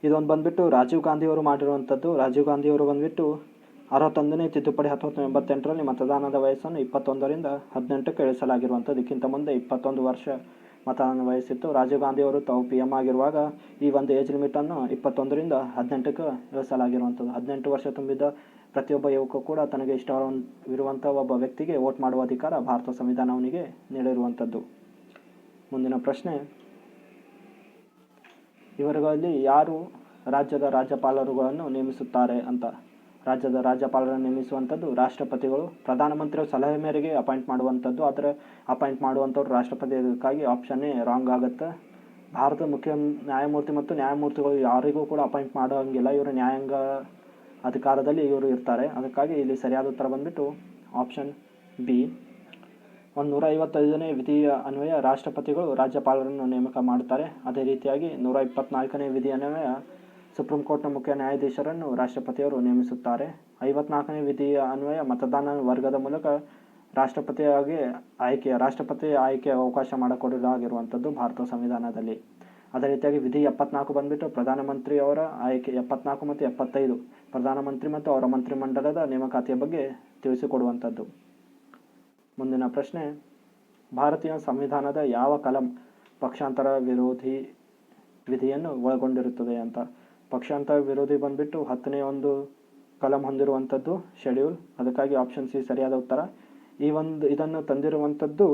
ಇದೊಂದು ಬಂದುಬಿಟ್ಟು ರಾಜೀವ್ ಗಾಂಧಿಯವರು ಮಾಡಿರುವಂಥದ್ದು. ರಾಜೀವ್ ಗಾಂಧಿಯವರು ಬಂದುಬಿಟ್ಟು 61ನೇ ತಿದ್ದುಪಡಿ 1988ರಲ್ಲಿ ಮತದಾನದ ವಯಸ್ಸನ್ನು 21ರಿಂದ 18ಕ್ಕೆ ಇಳಿಸಲಾಗಿರುವಂಥದ್ದು. ಇದಕ್ಕಿಂತ ಮುಂದೆ 21 ವರ್ಷ ಮತದಾನ ವಯಸ್ಸಿತ್ತು. ರಾಜೀವ್ ಗಾಂಧಿಯವರು ತಾವು PM ಆಗಿರುವಾಗ ಈ ಒಂದು ಏಜ್ ಲಿಮಿಟನ್ನು 21ರಿಂದ 18ಕ್ಕೆ ಇಳಿಸಲಾಗಿರುವಂಥದ್ದು. 18 ವರ್ಷ ತುಂಬಿದ ಪ್ರತಿಯೊಬ್ಬ ಯುವಕ ಕೂಡ ತನಗೆ ಇಷ್ಟವಿರುವಂಥ ಒಬ್ಬ ವ್ಯಕ್ತಿಗೆ ವೋಟ್ ಮಾಡುವ ಅಧಿಕಾರ ಭಾರತ ಸಂವಿಧಾನವನಿಗೆ ನೀಡಿರುವಂಥದ್ದು. ಮುಂದಿನ ಪ್ರಶ್ನೆ, ಇವರುಗಳಲ್ಲಿ ಯಾರು ರಾಜ್ಯದ ರಾಜ್ಯಪಾಲರುಗಳನ್ನು ನೇಮಿಸುತ್ತಾರೆ ಅಂತ. ರಾಜ್ಯದ ರಾಜ್ಯಪಾಲರನ್ನು ನೇಮಿಸುವಂಥದ್ದು ರಾಷ್ಟ್ರಪತಿಗಳು. ಪ್ರಧಾನಮಂತ್ರಿಯ ಸಲಹೆ ಮೇರೆಗೆ ಅಪಾಯಿಂಟ್ ಮಾಡುವಂಥದ್ದು. ಆದರೆ ಅಪಾಯಿಂಟ್ ಮಾಡುವಂಥವ್ರು ರಾಷ್ಟ್ರಪತಿ. ಅದಕ್ಕಾಗಿ ಆಪ್ಷನ್ ಎ ರಾಂಗ್ ಆಗುತ್ತೆ. ಭಾರತದ ಮುಖ್ಯ ನ್ಯಾಯಮೂರ್ತಿ ಮತ್ತು ನ್ಯಾಯಮೂರ್ತಿಗಳು ಯಾರಿಗೂ ಕೂಡ ಅಪಾಯಿಂಟ್ ಮಾಡೋಂಗಿಲ್ಲ. ಇವರು ನ್ಯಾಯಾಂಗ ಅಧಿಕಾರದಲ್ಲಿ ಇವರು ಇರ್ತಾರೆ. ಅದಕ್ಕಾಗಿ ಇಲ್ಲಿ ಸರಿಯಾದ ಉತ್ತರ ಬಂದುಬಿಟ್ಟು ಆಪ್ಷನ್ ಬಿ. 155ನೇ ವಿಧಿಯ ಅನ್ವಯ ರಾಷ್ಟ್ರಪತಿಗಳು ರಾಜ್ಯಪಾಲರನ್ನು ನೇಮಕ ಮಾಡುತ್ತಾರೆ. ಅದೇ ರೀತಿಯಾಗಿ 124ನೇ ವಿಧಿ ಅನ್ವಯ ಸುಪ್ರೀಂ ಕೋರ್ಟ್ನ ಮುಖ್ಯ ನ್ಯಾಯಾಧೀಶರನ್ನು ರಾಷ್ಟ್ರಪತಿಯವರು ನೇಮಿಸುತ್ತಾರೆ. 54ನೇ ವಿಧಿಯ ಅನ್ವಯ ಮತದಾನ ವರ್ಗದ ಮೂಲಕ ರಾಷ್ಟ್ರಪತಿ ಆಯ್ಕೆ ಅವಕಾಶ ಮಾಡಿಕೊಡಲಾಗಿರುವಂಥದ್ದು ಭಾರತ ಸಂವಿಧಾನದಲ್ಲಿ. ಅದೇ ರೀತಿಯಾಗಿ ವಿಧಿ 74 ಬಂದುಬಿಟ್ಟು ಪ್ರಧಾನಮಂತ್ರಿಯವರ ಆಯ್ಕೆ. 74 ಮತ್ತು 75 ಪ್ರಧಾನಮಂತ್ರಿ ಮತ್ತು ಅವರ ಮಂತ್ರಿಮಂಡಲದ ನೇಮಕಾತಿಯ ಬಗ್ಗೆ ತಿಳಿಸಿಕೊಡುವಂಥದ್ದು. ಮುಂದಿನ ಪ್ರಶ್ನೆ, ಭಾರತೀಯ ಸಂವಿಧಾನದ ಯಾವ ಕಲಂ ಪಕ್ಷಾಂತರ ವಿರೋಧಿ ವಿಧಿಯನ್ನು ಒಳಗೊಂಡಿರುತ್ತದೆ ಅಂತ. ಪಕ್ಷಾಂತರ ವಿರೋಧಿ ಬಂದುಬಿಟ್ಟು 10ನೇ ಒಂದು ಕಲಂ ಹೊಂದಿರುವಂಥದ್ದು ಶೆಡ್ಯೂಲ್. ಅದಕ್ಕಾಗಿ ಆಪ್ಷನ್ ಸಿ ಸರಿಯಾದ ಉತ್ತರ. ಇದನ್ನು ತಂದಿರುವಂಥದ್ದು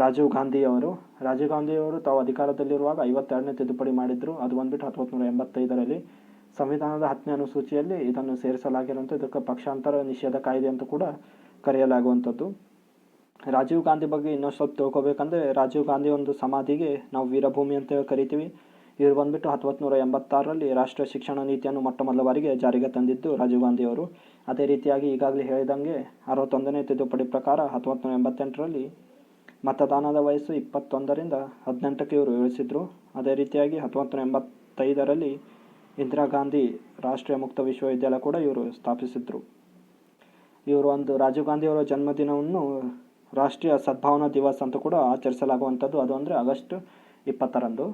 ರಾಜೀವ್ ಗಾಂಧಿಯವರು. ರಾಜೀವ್ ಗಾಂಧಿಯವರು ತಾವು ಅಧಿಕಾರದಲ್ಲಿರುವಾಗ 52ನೇ ತಿದ್ದುಪಡಿ ಮಾಡಿದ್ರು. ಅದು ಬಂದುಬಿಟ್ಟು 1985ರಲ್ಲಿ ಸಂವಿಧಾನದ 10ನೇ ಅನುಸೂಚಿಯಲ್ಲಿ ಇದನ್ನು ಸೇರಿಸಲಾಗಿರುವಂಥ. ಇದಕ್ಕೆ ಪಕ್ಷಾಂತರ ನಿಷೇಧ ಕಾಯ್ದೆ ಅಂತ ಕೂಡ ಕರೆಯಲಾಗುವಂಥದ್ದು. ರಾಜೀವ್ ಗಾಂಧಿ ಬಗ್ಗೆ ಇನ್ನೊಂದು ಸ್ವಲ್ಪ ತಿಳ್ಕೊಬೇಕಂದ್ರೆ, ರಾಜೀವ್ ಗಾಂಧಿ ಒಂದು ಸಮಾಧಿಗೆ ನಾವು ವೀರಭೂಮಿ ಅಂತ ಕರಿತೀವಿ. ಇವರು ಬಂದುಬಿಟ್ಟು 1986ರಲ್ಲಿ ರಾಷ್ಟ್ರೀಯ ಶಿಕ್ಷಣ ನೀತಿಯನ್ನು ಮೊಟ್ಟ ಮೊದಲ ಬಾರಿಗೆ ಜಾರಿಗೆ ತಂದಿದ್ದು ರಾಜೀವ್ ಗಾಂಧಿಯವರು. ಅದೇ ರೀತಿಯಾಗಿ ಈಗಾಗಲೇ ಹೇಳಿದಂಗೆ 61ನೇ ತಿದ್ದುಪಡಿ ಪ್ರಕಾರ 1988ರಲ್ಲಿ ಮತದಾನದ ವಯಸ್ಸು 21ರಿಂದ 18ಕ್ಕೆ ಇವರು ಇಳಿಸಿದ್ರು. ಅದೇ ರೀತಿಯಾಗಿ 1985ರಲ್ಲಿ ಇಂದಿರಾ ಗಾಂಧಿ ರಾಷ್ಟ್ರೀಯ ಮುಕ್ತ ವಿಶ್ವವಿದ್ಯಾಲಯ ಕೂಡ ಇವರು ಸ್ಥಾಪಿಸಿದ್ರು. ರಾಜೀವ್ ಗಾಂಧಿಯವರ ಜನ್ಮದಿನವನ್ನು ರಾಷ್ಟ್ರೀಯ ಸದ್ಭಾವನಾ ದಿವಸ್ ಅಂತ ಕೂಡ ಆಚರಿಸಲಾಗುವಂಥದ್ದು. ಅದು ಅಂದರೆ ಆಗಸ್ಟ್ 20ರಂದು.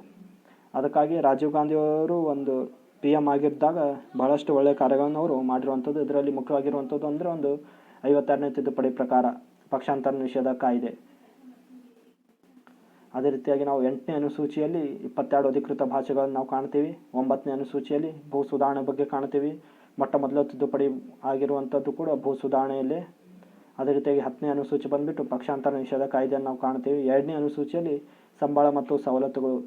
ಅದಕ್ಕಾಗಿ ರಾಜೀವ್ ಗಾಂಧಿಯವರು ಒಂದು PM ಆಗಿದ್ದಾಗ ಬಹಳಷ್ಟು ಒಳ್ಳೆಯ ಕಾರ್ಯಗಳನ್ನು ಅವರು ಮಾಡಿರುವಂಥದ್ದು. ಇದರಲ್ಲಿ ಮುಖ್ಯವಾಗಿರುವಂಥದ್ದು ಅಂದರೆ 52ನೇ ತಿದ್ದುಪಡಿ ಪ್ರಕಾರ ಪಕ್ಷಾಂತರ ನಿಷೇಧ ಕಾಯ್ದೆ. ಅದೇ ರೀತಿಯಾಗಿ ನಾವು 8ನೇ ಅನುಸೂಚಿಯಲ್ಲಿ 22 ಅಧಿಕೃತ ಭಾಷೆಗಳನ್ನು ನಾವು ಕಾಣ್ತೀವಿ. 9ನೇ ಅನುಸೂಚಿಯಲ್ಲಿ ಭೂ ಸುಧಾರಣೆ ಬಗ್ಗೆ ಕಾಣ್ತೀವಿ. ಮೊಟ್ಟ ಮೊದಲ ತಿದ್ದುಪಡಿ ಆಗಿರುವಂಥದ್ದು ಕೂಡ ಭೂ ಸುಧಾರಣೆಯಲ್ಲೇ. ಅದೇ ರೀತಿಯಾಗಿ 10ನೇ ಅನುಸೂಚಿ ಬಂದುಬಿಟ್ಟು ಪಕ್ಷಾಂತರ ನಿಷೇಧ ಕಾಯ್ದೆಯನ್ನು ನಾವು ಕಾಣ್ತೀವಿ. 2ನೇ ಅನುಸೂಚಿಯಲ್ಲಿ ಸಂಬಳ ಮತ್ತು ಸವಲತ್ತುಗಳು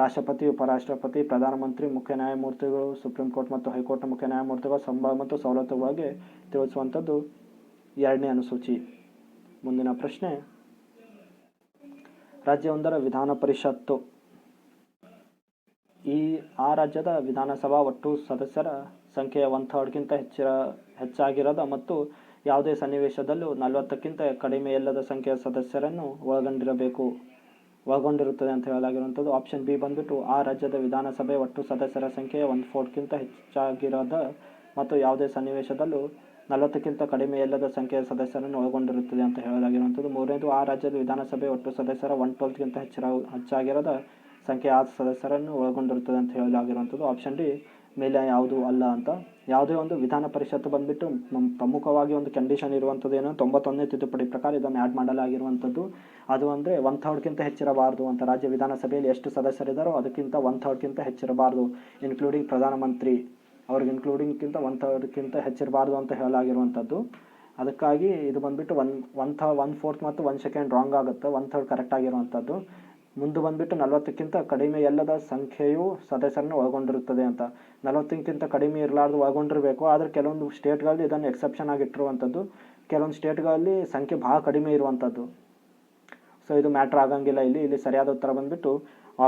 ರಾಷ್ಟ್ರಪತಿ, ಉಪರಾಷ್ಟ್ರಪತಿ, ಪ್ರಧಾನಮಂತ್ರಿ, ಮುಖ್ಯ ನ್ಯಾಯಮೂರ್ತಿಗಳು, ಸುಪ್ರೀಂ ಕೋರ್ಟ್ ಮತ್ತು ಹೈಕೋರ್ಟ್ನ ಮುಖ್ಯ ನ್ಯಾಯಮೂರ್ತಿಗಳು ಸಂಬಳ ಮತ್ತು ಸವಲತ್ತುಗಳ ಬಗ್ಗೆ ತಿಳಿಸುವಂಥದ್ದು 2ನೇ ಅನುಸೂಚಿ. ಮುಂದಿನ ಪ್ರಶ್ನೆ, ರಾಜ್ಯವೊಂದರ ವಿಧಾನ ಪರಿಷತ್ತು ಆ ರಾಜ್ಯದ ವಿಧಾನಸಭಾ ಒಟ್ಟು ಸದಸ್ಯರ ಸಂಖ್ಯೆಯ 1/3ಗಿಂತ ಹೆಚ್ಚಾಗಿರದ ಮತ್ತು ಯಾವುದೇ ಸನ್ನಿವೇಶದಲ್ಲೂ 40ಕ್ಕಿಂತ ಕಡಿಮೆಯಿಲ್ಲದ ಸಂಖ್ಯೆಯ ಸದಸ್ಯರನ್ನು ಒಳಗೊಂಡಿರುತ್ತದೆ ಅಂತ ಹೇಳಲಾಗಿರುವಂಥದ್ದು. ಆಪ್ಷನ್ ಬಿ ಬಂದುಬಿಟ್ಟು ಆ ರಾಜ್ಯದ ವಿಧಾನಸಭೆ ಒಟ್ಟು ಸದಸ್ಯರ ಸಂಖ್ಯೆಯ 1/4ಗಿಂತ ಹೆಚ್ಚಾಗಿರದ ಮತ್ತು ಯಾವುದೇ ಸನ್ನಿವೇಶದಲ್ಲೂ 40ಕ್ಕಿಂತ ಕಡಿಮೆ ಇಲ್ಲದ ಸಂಖ್ಯೆಯ ಸದಸ್ಯರನ್ನು ಒಳಗೊಂಡಿರುತ್ತದೆ ಅಂತ ಹೇಳಲಾಗಿರುವಂಥದ್ದು. ಮೂರನೇದು, ಆ ರಾಜ್ಯದ ವಿಧಾನಸಭೆ ಒಟ್ಟು ಸದಸ್ಯರ 1/12ಗಿಂತ ಹೆಚ್ಚಾಗಿರದ ಸಂಖ್ಯೆಯ ಸದಸ್ಯರನ್ನು ಒಳಗೊಂಡಿರುತ್ತದೆ ಅಂತ ಹೇಳಲಾಗಿರುವಂಥದ್ದು. ಆಪ್ಷನ್ ಡಿ ಮೇಲೆ ಯಾವುದು ಅಲ್ಲ ಅಂತ. ಯಾವುದೇ ಒಂದು ವಿಧಾನ ಪರಿಷತ್ತು ಬಂದುಬಿಟ್ಟು ಪ್ರಮುಖವಾಗಿ ಒಂದು ಕಂಡೀಷನ್ ಇರುವಂಥದ್ದು ಏನು, 91ನೇ ತಿದ್ದುಪಡಿ ಪ್ರಕಾರ ಇದನ್ನು ಆ್ಯಡ್ ಮಾಡಲಾಗಿರುವಂಥದ್ದು. ಅದು ಅಂದರೆ 1/3ಗಿಂತ ಹೆಚ್ಚಿರಬಾರ್ದು ಅಂತ. ರಾಜ್ಯ ವಿಧಾನಸಭೆಯಲ್ಲಿ ಎಷ್ಟು ಸದಸ್ಯರಿದ್ದಾರೋ ಅದಕ್ಕಿಂತ 1/3ಗಿಂತ ಹೆಚ್ಚಿರಬಾರ್ದು, ಇನ್ಕ್ಲೂಡಿಂಗ್ ಪ್ರಧಾನಮಂತ್ರಿ ಅವ್ರಿಗೆ ಇನ್ಕ್ಲೂಡಿಂಗ್ಗಿಂತ 1/3ಗಿಂತ ಹೆಚ್ಚಿರಬಾರ್ದು ಅಂತ ಹೇಳಲಾಗಿರುವಂಥದ್ದು. ಅದಕ್ಕಾಗಿ ಇದು ಬಂದುಬಿಟ್ಟು 1/4 ಮತ್ತು 1/2 ರಾಂಗ್ ಆಗುತ್ತೆ, 1/3 ಕರೆಕ್ಟ್ ಆಗಿರುವಂಥದ್ದು. ಮುಂದೆ ಬಂದುಬಿಟ್ಟು 40ಕ್ಕಿಂತ ಕಡಿಮೆ ಎಲ್ಲದ ಸಂಖ್ಯೆಯು ಸದಸ್ಯರನ್ನು ಒಳಗೊಂಡಿರುತ್ತದೆ ಅಂತ. 40ಕ್ಕಿಂತ ಕಡಿಮೆ ಇರಲಾರ್ದು ಒಳಗೊಂಡಿರಬೇಕು, ಆದರೆ ಕೆಲವೊಂದು ಸ್ಟೇಟ್ಗಳಲ್ಲಿ ಇದನ್ನು ಎಕ್ಸೆಪ್ಷನ್ ಆಗಿಟ್ಟಿರುವಂಥದ್ದು, ಕೆಲವೊಂದು ಸ್ಟೇಟ್ಗಳಲ್ಲಿ ಸಂಖ್ಯೆ ಭಾಳ ಕಡಿಮೆ ಇರುವಂಥದ್ದು. ಸೊ ಇದು ಮ್ಯಾಟ್ರ್ ಆಗಂಗಿಲ್ಲ ಇಲ್ಲಿ ಸರಿಯಾದ ಉತ್ತರ ಬಂದುಬಿಟ್ಟು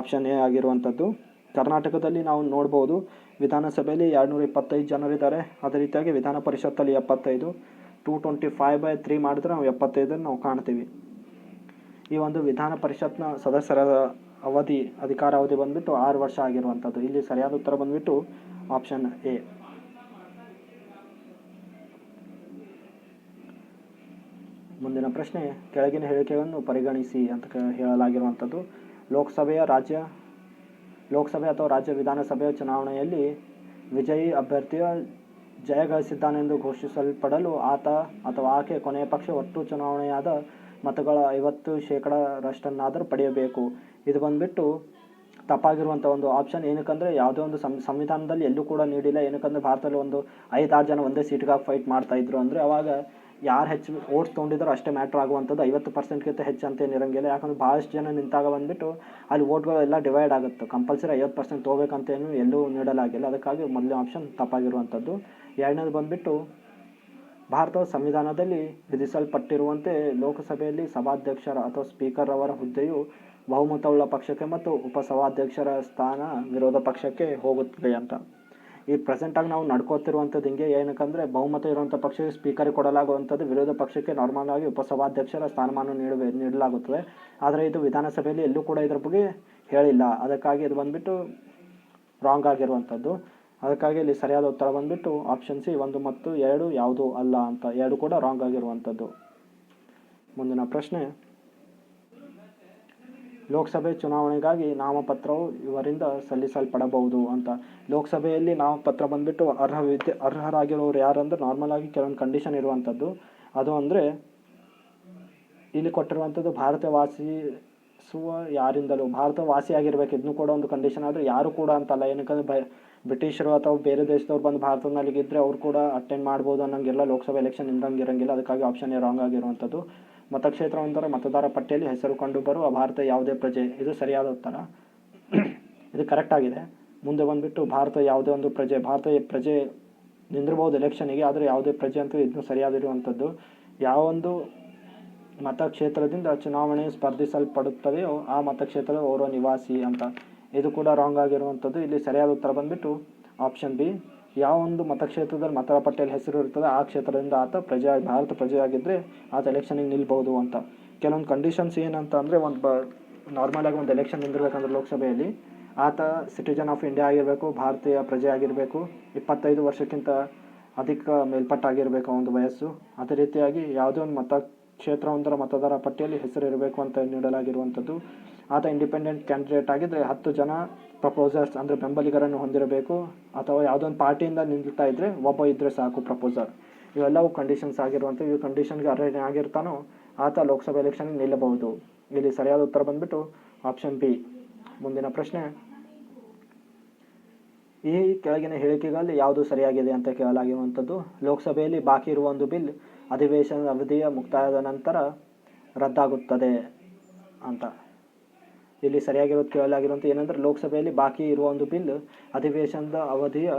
ಆಪ್ಷನ್ ಎ ಆಗಿರುವಂಥದ್ದು. ಕರ್ನಾಟಕದಲ್ಲಿ ನಾವು ನೋಡ್ಬೋದು ವಿಧಾನಸಭೆಯಲ್ಲಿ 225 ಜನರಿದ್ದಾರೆ. ಅದೇ ರೀತಿಯಾಗಿ ವಿಧಾನ ಪರಿಷತ್ತಲ್ಲಿ 75, 225/3 ಮಾಡಿದ್ರೆ ನಾವು 75 ನಾವು ಕಾಣ್ತೀವಿ. ಈ ಒಂದು ವಿಧಾನ ಪರಿಷತ್ನ ಸದಸ್ಯರ ಅಧಿಕಾರಾವಧಿ ಬಂದುಬಿಟ್ಟು 6 ವರ್ಷ ಆಗಿರುವಂಥದ್ದು. ಇಲ್ಲಿ ಸರಿಯಾದ ಉತ್ತರ ಬಂದುಬಿಟ್ಟು ಆಪ್ಷನ್ ಎ. ಮುಂದಿನ ಪ್ರಶ್ನೆ, ಕೆಳಗಿನ ಹೇಳಿಕೆಯನ್ನು ಪರಿಗಣಿಸಿ ಅಂತ ಹೇಳಲಾಗಿರುವಂಥದ್ದು. ಲೋಕಸಭೆ ಅಥವಾ ರಾಜ್ಯ ವಿಧಾನಸಭೆಯ ಚುನಾವಣೆಯಲ್ಲಿ ವಿಜಯಿ ಅಭ್ಯರ್ಥಿಯ ಜಯಗಳಿಸಿದ್ದಾನೆಂದು ಘೋಷಿಸಲ್ಪಡಲು ಆತ ಅಥವಾ ಆಕೆ ಕೊನೆಯ ಪಕ್ಷ ಒಟ್ಟು ಚುನಾವಣೆಯಾದ ಮತಗಳ 50% ಪಡೆಯಬೇಕು. ಇದು ಬಂದುಬಿಟ್ಟು ತಪ್ಪಾಗಿರುವಂಥ ಒಂದು ಆಪ್ಷನ್. ಏನಕ್ಕಂದರೆ ಯಾವುದೇ ಒಂದು ಸಂವಿಧಾನದಲ್ಲಿ ಎಲ್ಲೂ ಕೂಡ ನೀಡಿಲ್ಲ. ಏನಕ್ಕಂದರೆ ಭಾರತದಲ್ಲಿ ಒಂದು 5-6 ಜನ ಒಂದೇ ಸೀಟ್ಗಾಗಿ ಫೈಟ್ ಮಾಡ್ತಾಯಿದ್ರು. ಅಂದರೆ ಅವಾಗ ಯಾರು ಹೆಚ್ಚು ಓಟ್ಸ್ ತೊಗೊಂಡಿದ್ದಾರೋ ಅಷ್ಟೇ ಮ್ಯಾಟ್ರ್ ಆಗುವಂಥದ್ದು, 50%ಗಿಂತ ಹೆಚ್ಚು ಅಂತೇನು ಇರೋಂಗಿಲ್ಲ. ಯಾಕಂದ್ರೆ ಭಾಳಷ್ಟು ಜನ ನಿಂತಾಗ ಬಂದುಬಿಟ್ಟು ಅಲ್ಲಿ ಓಟ್ಗಳೆಲ್ಲ ಡಿವೈಡ್ ಆಗುತ್ತೆ. ಕಂಪಲ್ಸರಿ 50% ತೊಗೋಬೇಕಂತೇನು ಎಲ್ಲೂ ನೀಡಲಾಗಿಲ್ಲ. ಅದಕ್ಕಾಗಿ ಮೊದಲನೇ ಆಪ್ಷನ್ ತಪ್ಪಾಗಿರುವಂಥದ್ದು. ಎರಡನೇದು ಬಂದುಬಿಟ್ಟು ಭಾರತದ ಸಂವಿಧಾನದಲ್ಲಿ ವಿಧಿಸಲ್ಪಟ್ಟಿರುವಂತೆ ಲೋಕಸಭೆಯಲ್ಲಿ ಸಭಾಧ್ಯಕ್ಷರ ಅಥವಾ ಸ್ಪೀಕರ್ ಅವರ ಹುದ್ದೆಯು ಬಹುಮತವುಳ್ಳ ಪಕ್ಷಕ್ಕೆ ಮತ್ತು ಉಪಸಭಾಧ್ಯಕ್ಷರ ಸ್ಥಾನ ವಿರೋಧ ಪಕ್ಷಕ್ಕೆ ಹೋಗುತ್ತದೆ ಅಂತ. ಈ ಪ್ರೆಸೆಂಟಾಗಿ ನಾವು ನಡ್ಕೋತಿರುವಂಥದ್ದು ಹಿಂಗೆ. ಏನಕ್ಕಂದರೆ ಬಹುಮತ ಇರುವಂಥ ಪಕ್ಷಕ್ಕೆ ಸ್ಪೀಕರಿಗೆ ಕೊಡಲಾಗುವಂಥದ್ದು, ವಿರೋಧ ಪಕ್ಷಕ್ಕೆ ನಾರ್ಮಲ್ ಆಗಿ ಉಪಸಭಾಧ್ಯಕ್ಷರ ಸ್ಥಾನಮಾನ ನೀಡಲಾಗುತ್ತದೆ. ಆದರೆ ಇದು ವಿಧಾನಸಭೆಯಲ್ಲಿ ಎಲ್ಲೂ ಕೂಡ ಇದ್ರ ಬಗ್ಗೆ ಹೇಳಿಲ್ಲ. ಅದಕ್ಕಾಗಿ ಇದು ಬಂದುಬಿಟ್ಟು ರಾಂಗ್ ಆಗಿರುವಂಥದ್ದು. ಅದಕ್ಕಾಗಿ ಇಲ್ಲಿ ಸರಿಯಾದ ಉತ್ತರ ಬಂದುಬಿಟ್ಟು ಆಪ್ಷನ್ ಸಿ 1 ಮತ್ತು 2 ಯಾವುದೂ ಅಲ್ಲ ಅಂತ. 2 ಕೂಡ ರಾಂಗ್ ಆಗಿರುವಂಥದ್ದು. ಮುಂದಿನ ಪ್ರಶ್ನೆ, ಲೋಕಸಭೆ ಚುನಾವಣೆಗಾಗಿ ನಾಮಪತ್ರವು ಇವರಿಂದ ಸಲ್ಲಿಸಲ್ಪಡಬಹುದು ಅಂತ. ಲೋಕಸಭೆಯಲ್ಲಿ ನಾಮಪತ್ರ ಬಂದುಬಿಟ್ಟು ಅರ್ಹರಾಗಿರೋರು ಯಾರಂದ್ರೆ ನಾರ್ಮಲ್ ಆಗಿ ಕೆಲವೊಂದು ಕಂಡೀಷನ್ ಇರುವಂಥದ್ದು. ಅದು ಅಂದರೆ ಇಲ್ಲಿ ಕೊಟ್ಟಿರುವಂಥದ್ದು ಭಾರತ ವಾಸಿಸುವ ಯಾರಿಂದಲೂ ಭಾರತ ವಾಸಿಯಾಗಿರ್ಬೇಕು, ಇದನ್ನು ಕೂಡ ಒಂದು ಕಂಡೀಷನ್. ಆದರೆ ಯಾರು ಕೂಡ ಅಂತಲ್ಲ. ಏನಕ್ಕಂದರೆ ಬ್ರಿಟಿಷರು ಅಥವಾ ಬೇರೆ ದೇಶದವ್ರು ಬಂದು ಭಾರತದಲ್ಲಿಗಿದ್ದರೆ ಅವ್ರು ಕೂಡ ಅಟೆಂಡ್ ಮಾಡ್ಬೋದು ಅನ್ನೋಂಗಿಲ್ಲ. ಲೋಕಸಭೆ ಎಲೆಕ್ಷನ್ ಇರಂಗಿಲ್ಲ. ಅದಕ್ಕಾಗಿ ಆಪ್ಷನ್ ಎ ರಾಂಗ್ ಆಗಿರುವಂಥದ್ದು. ಮತಕ್ಷೇತ್ರ ಒಂದರ ಮತದಾರ ಪಟ್ಟಿಯಲ್ಲಿ ಹೆಸರು ಕಂಡು ಬರುವ ಭಾರತ ಯಾವುದೇ ಪ್ರಜೆ, ಇದು ಸರಿಯಾದ ಉತ್ತರ. ಇದು ಕರೆಕ್ಟ್ ಆಗಿದೆ. ಮುಂದೆ ಬಂದುಬಿಟ್ಟು ಭಾರತ ಯಾವುದೇ ಒಂದು ಪ್ರಜೆ ನಿಂದಿರ್ಬೋದು ಎಲೆಕ್ಷನಿಗೆ, ಆದರೆ ಯಾವುದೇ ಪ್ರಜೆ ಅಂತೂ ಇದನ್ನು ಸರಿಯಾದಿರುವಂಥದ್ದು. ಯಾವೊಂದು ಮತಕ್ಷೇತ್ರದಿಂದ ಚುನಾವಣೆ ಸ್ಪರ್ಧಿಸಲ್ಪಡುತ್ತದೆಯೋ ಆ ಮತಕ್ಷೇತ್ರದ ಓರ್ವ ನಿವಾಸಿ ಅಂತ. ಇದು ಕೂಡ ರಾಂಗ್ ಆಗಿರುವಂಥದ್ದು. ಇಲ್ಲಿ ಸರಿಯಾದ ಉತ್ತರ ಬಂದುಬಿಟ್ಟು ಆಪ್ಷನ್ ಬಿ. ಯಾವೊಂದು ಮತಕ್ಷೇತ್ರದಲ್ಲಿ ಮತದಾರ ಪಟ್ಟಿಯಲ್ಲಿ ಹೆಸರು ಇರ್ತದೆ ಆ ಕ್ಷೇತ್ರದಿಂದ ಆತ ಭಾರತ ಪ್ರಜೆಯಾಗಿದ್ದರೆ ಆತ ಎಲೆಕ್ಷನಿಗೆ ನಿಲ್ಬಹುದು ಅಂತ. ಕೆಲವೊಂದು ಕಂಡೀಷನ್ಸ್ ಏನಂತ ಅಂದರೆ ನಾರ್ಮಲಾಗಿ ಒಂದು ಎಲೆಕ್ಷನ್ ನಿಂದಿರ್ಬೇಕಂದ್ರೆ ಲೋಕಸಭೆಯಲ್ಲಿ ಆತ ಸಿಟಿಜನ್ ಆಫ್ ಇಂಡಿಯಾ ಆಗಿರಬೇಕು, ಭಾರತೀಯ ಪ್ರಜೆ ಆಗಿರಬೇಕು, 25 ವರ್ಷಕ್ಕಿಂತ ಅಧಿಕ ಮೇಲ್ಪಟ್ಟಾಗಿರಬೇಕು ಒಂದು ವಯಸ್ಸು. ಅದೇ ರೀತಿಯಾಗಿ ಯಾವುದೇ ಒಂದು ಮತಕ್ಷೇತ್ರವೊಂದರ ಮತದಾರ ಪಟ್ಟಿಯಲ್ಲಿ ಹೆಸರು ಇರಬೇಕು ಅಂತ ನೀಡಲಾಗಿರುವಂಥದ್ದು. ಆತ ಇಂಡಿಪೆಂಡೆಂಟ್ ಕ್ಯಾಂಡಿಡೇಟ್ ಆಗಿದ್ದರೆ 10 ಜನ ಪ್ರಪೋಸರ್ಸ್ ಅಂದರೆ ಬೆಂಬಲಿಗರನ್ನು ಹೊಂದಿರಬೇಕು, ಅಥವಾ ಯಾವುದೊಂದು ಪಾರ್ಟಿಯಿಂದ ನಿಲ್ತಾ ಇದ್ದರೆ ಒಬ್ಬ ಇದ್ದರೆ ಸಾಕು ಪ್ರಪೋಸರ್. ಇವೆಲ್ಲವೂ ಕಂಡೀಷನ್ಸ್ ಆಗಿರುವಂಥದ್ದು. ಈ ಕಂಡೀಷನ್ಗೆ ಅರ್ಹ ಆಗಿರ್ತಾನೋ ಆತ ಲೋಕಸಭೆ ಎಲೆಕ್ಷನ್ಗೆ ನಿಲ್ಲಬಹುದು. ಇಲ್ಲಿ ಸರಿಯಾದ ಉತ್ತರ ಬಂದುಬಿಟ್ಟು ಆಪ್ಷನ್ ಬಿ. ಮುಂದಿನ ಪ್ರಶ್ನೆ, ಈ ಕೆಳಗಿನ ಹೇಳಿಕೆಗಳಲ್ಲಿ ಯಾವುದು ಸರಿಯಾಗಿದೆ ಅಂತ ಕೇಳಲಾಗಿರುವಂಥದ್ದು. ಲೋಕಸಭೆಯಲ್ಲಿ ಬಾಕಿ ಇರುವ ಒಂದು ಬಿಲ್ ಅಧಿವೇಶನದ ಅವಧಿಯ ಮುಕ್ತಾಯದ ನಂತರ ರದ್ದಾಗುತ್ತದೆ ಅಂತ. ಇಲ್ಲಿ ಸರಿಯಾಗಿರೋದು ಕೇಳಲಾಗಿರುವಂಥ ಏನಂದರೆ ಲೋಕಸಭೆಯಲ್ಲಿ ಬಾಕಿ ಇರುವ ಒಂದು ಬಿಲ್ ಅಧಿವೇಶನದ ಅವಧಿಯ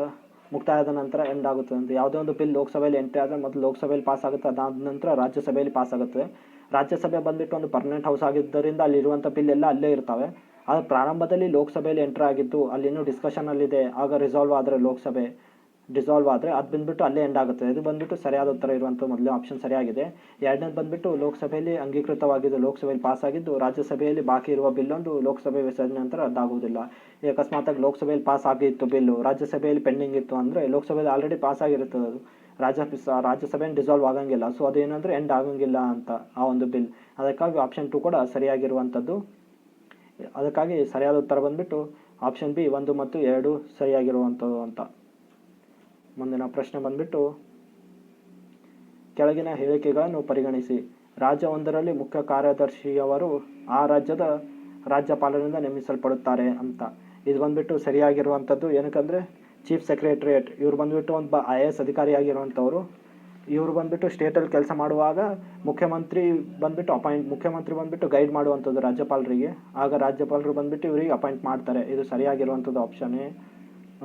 ಮುಕ್ತಾಯದ ನಂತರ ಎಂಡ್ ಆಗುತ್ತದೆ ಅಂತ. ಯಾವುದೇ ಒಂದು ಬಿಲ್ ಲೋಕಸಭೆಯಲ್ಲಿ ಎಂಟ್ರಿ ಆದರೆ ಮೊದಲು ಲೋಕಸಭೆಯಲ್ಲಿ ಪಾಸ್ ಆಗುತ್ತೆ, ಅದಾದ ನಂತರ ರಾಜ್ಯಸಭೆಯಲ್ಲಿ ಪಾಸ್ ಆಗುತ್ತೆ. ರಾಜ್ಯಸಭೆ ಬಂದುಬಿಟ್ಟು ಒಂದು ಪರ್ಮನೆಂಟ್ ಹೌಸ್ ಆಗಿದ್ದರಿಂದ ಅಲ್ಲಿರುವಂಥ ಬಿಲ್ ಎಲ್ಲ ಅಲ್ಲೇ ಇರ್ತವೆ. ಆದರೆ ಪ್ರಾರಂಭದಲ್ಲಿ ಲೋಕಸಭೆಯಲ್ಲಿ ಎಂಟ್ರಿ ಆಗಿದ್ದು ಅಲ್ಲಿನ್ನೂ ಡಿಸ್ಕಷನಲ್ಲಿದೆ, ಆಗ ರಿಸಾಲ್ವ್ ಆದರೆ ಲೋಕಸಭೆ ಡಿಸಾಲ್ವ್ ಆದರೆ ಅದು ಬಂದುಬಿಟ್ಟು ಅಲ್ಲೇ ಎಂಡ್ ಆಗುತ್ತೆ. ಇದು ಬಂದುಬಿಟ್ಟು ಸರಿಯಾದ ಉತ್ತರ ಇರುವಂಥ ಮೊದಲನೇ ಆಪ್ಷನ್ ಸರಿಯಾಗಿದೆ. ಎರಡನೇದು ಬಂದುಬಿಟ್ಟು ಲೋಕಸಭೆಯಲ್ಲಿ ಅಂಗೀಕೃತವಾಗಿದ್ದು ಲೋಕಸಭೆಯಲ್ಲಿ ಪಾಸ್ ಆಗಿದ್ದು ರಾಜ್ಯಸಭೆಯಲ್ಲಿ ಬಾಕಿ ಇರುವ ಬಿಲ್ಲೊಂದು ಲೋಕಸಭೆ ವಿಸರ್ಜನೆ ನಂತರ ಅದಾಗುವುದಿಲ್ಲ. ಈ ಅಕಸ್ಮಾತಾಗಿ ಲೋಕಸಭೆಯಲ್ಲಿ ಪಾಸ್ ಆಗಿತ್ತು ಬಿಲ್ಲು, ರಾಜ್ಯಸಭೆಯಲ್ಲಿ ಪೆಂಡಿಂಗ್ ಇತ್ತು ಅಂದರೆ ಲೋಕಸಭೆಯಲ್ಲಿ ಆಲ್ರೆಡಿ ಪಾಸ್ ಆಗಿರುತ್ತದೆ ಅದು, ರಾಜ್ಯಸಭೆಯನ್ನು ಡಿಸಾಲ್ವ್ ಆಗಂಗಿಲ್ಲ. ಸೊ ಅದೇನಂದರೆ ಎಂಡ್ ಆಗಂಗಿಲ್ಲ ಅಂತ ಆ ಒಂದು ಬಿಲ್. ಅದಕ್ಕಾಗಿ ಆಪ್ಷನ್ 2 ಕೂಡ ಸರಿಯಾಗಿರುವಂಥದ್ದು. ಅದಕ್ಕಾಗಿ ಸರಿಯಾದ ಉತ್ತರ ಬಂದುಬಿಟ್ಟು ಆಪ್ಷನ್ ಬಿ 1 ಮತ್ತು 2 ಸರಿಯಾಗಿರುವಂಥದ್ದು ಅಂತ. ಮುಂದಿನ ಪ್ರಶ್ನೆ ಬಂದುಬಿಟ್ಟು, ಕೆಳಗಿನ ಹೇಳಿಕೆಗಳನ್ನು ಪರಿಗಣಿಸಿ. ರಾಜ್ಯವೊಂದರಲ್ಲಿ ಮುಖ್ಯ ಕಾರ್ಯದರ್ಶಿಯವರು ಆ ರಾಜ್ಯದ ರಾಜ್ಯಪಾಲರಿಂದ ನೇಮಿಸಲ್ಪಡುತ್ತಾರೆ ಅಂತ. ಇದು ಬಂದುಬಿಟ್ಟು ಸರಿಯಾಗಿರುವಂಥದ್ದು. ಏನಕ್ಕಂದರೆ ಚೀಫ್ ಸೆಕ್ರೆಟರಿಯೇಟ್ ಇವ್ರು ಬಂದುಬಿಟ್ಟು ಒಂದು IAS ಅಧಿಕಾರಿಯಾಗಿರುವಂಥವ್ರು. ಇವರು ಬಂದುಬಿಟ್ಟು ಸ್ಟೇಟಲ್ಲಿ ಕೆಲಸ ಮಾಡುವಾಗ ಮುಖ್ಯಮಂತ್ರಿ ಬಂದುಬಿಟ್ಟು ಗೈಡ್ ಮಾಡುವಂಥದ್ದು ರಾಜ್ಯಪಾಲರಿಗೆ. ಆಗ ರಾಜ್ಯಪಾಲರು ಬಂದುಬಿಟ್ಟು ಇವರಿಗೆ ಅಪಾಯಿಂಟ್ ಮಾಡ್ತಾರೆ. ಇದು ಸರಿಯಾಗಿರುವಂಥದ್ದು ಆಪ್ಷನ್ನೇ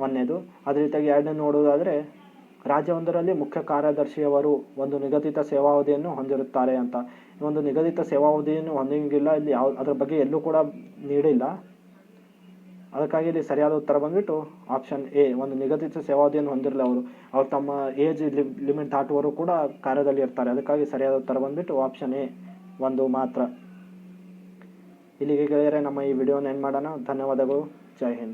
1ನೇದು. ಅದೇ ರೀತಿಯಾಗಿ 2ನೇ ನೋಡುವುದಾದರೆ, ರಾಜ್ಯವೊಂದರಲ್ಲಿ ಮುಖ್ಯ ಕಾರ್ಯದರ್ಶಿಯವರು ಒಂದು ನಿಗದಿತ ಸೇವಾವಧಿಯನ್ನು ಹೊಂದಿರುತ್ತಾರೆ ಅಂತ. ಒಂದು ನಿಗದಿತ ಸೇವಾವಧಿಯನ್ನು ಹೊಂದಂಗಿಲ್ಲ, ಇಲ್ಲಿ ಅದ್ರ ಬಗ್ಗೆ ಎಲ್ಲೂ ಕೂಡ ನೀಡಿಲ್ಲ. ಅದಕ್ಕಾಗಿ ಇಲ್ಲಿ ಸರಿಯಾದ ಉತ್ತರ ಬಂದುಬಿಟ್ಟು ಆಪ್ಷನ್ ಎ, ಒಂದು ನಿಗದಿತ ಸೇವಾವಧಿಯನ್ನು ಹೊಂದಿರಲಿಲ್ಲ. ಅವ್ರು ತಮ್ಮ ಏಜ್ ಲಿಮಿಟ್ ದಾಟುವವರು ಕೂಡ ಕಾರ್ಯದಲ್ಲಿ ಇರ್ತಾರೆ. ಅದಕ್ಕಾಗಿ ಸರಿಯಾದ ಉತ್ತರ ಬಂದುಬಿಟ್ಟು ಆಪ್ಷನ್ ಎ 1 ಮಾತ್ರ. ಇಲ್ಲಿಗೆ ಗೆಳೆಯರೆ ನಮ್ಮ ಈ ವಿಡಿಯೋನ ಎಂಡ್ ಮಾಡೋಣ. ಧನ್ಯವಾದಗಳು. ಜೈ ಹಿಂದ್.